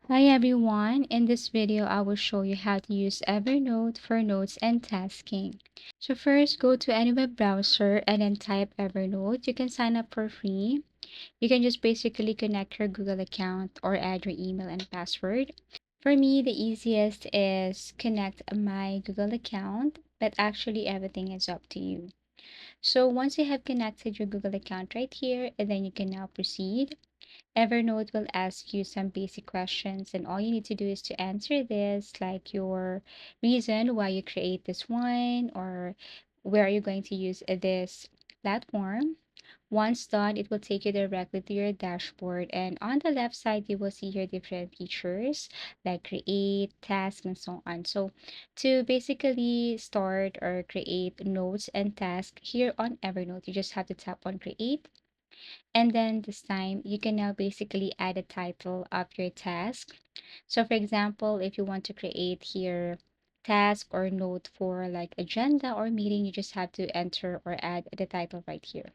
Hi everyone, in this video I will show you how to use Evernote for notes and tasking. So first go to any web browser and then type Evernote. You can sign up for free. You can just basically connect your Google account or add your email and password. For me, the easiest is connect my Google account, but actually everything is up to you. So once you have connected your Google account right here, and then you can now proceed. Evernote will ask you some basic questions, and all you need to do is to answer this, like your reason why you create this one, or where you're going to use this platform. Once done, it will take you directly to your dashboard, and on the left side, you will see here different features like create, task, and so on. So, to basically start or create notes and tasks here on Evernote, you just have to tap on create, and then this time, you can now basically add a title of your task. So for example, if you want to create here task or note for like agenda or meeting, you just have to enter or add the title right here.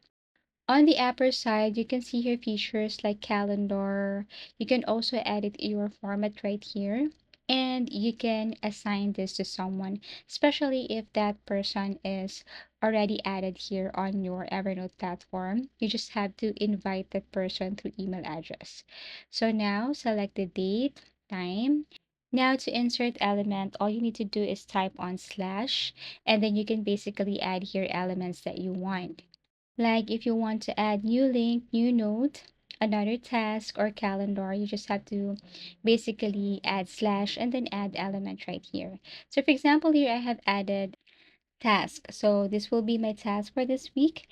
On the upper side, you can see here features like calendar. You can also edit your format right here. And you can assign this to someone, especially if that person is already added here on your Evernote platform. You just have to invite that person through email address. So now select the date, time. Now to insert element, all you need to do is type on slash, and then you can basically add here elements that you want. Like if you want to add new link, new note, another task or calendar, you just have to basically add slash and then add element right here. So for example, here I have added task. So this will be my task for this week.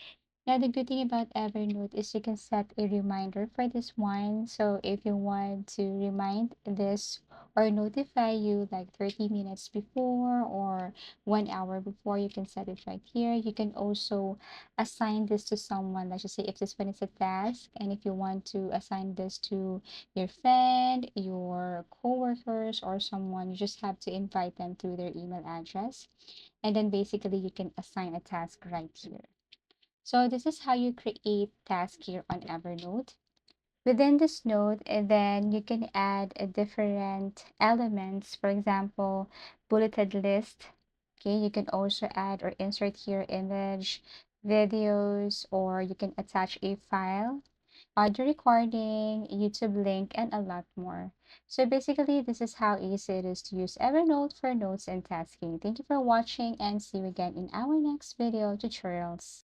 Now the good thing about Evernote is you can set a reminder for this one. So if you want to remind this or notify you like 30 minutes before or 1 hour before, you can set it right here. You can also assign this to someone. Let's just say if this one is a task, and if you want to assign this to your friend, your coworkers, or someone, you just have to invite them through their email address, and then basically you can assign a task right here. So this is how you create task here on Evernote. Within this note, and then you can add a different elements, for example, bulleted list. Okay, you can also add or insert here image, videos, or you can attach a file, audio recording, YouTube link, and a lot more. So basically, this is how easy it is to use Evernote for notes and tasking. Thank you for watching, and see you again in our next video tutorials.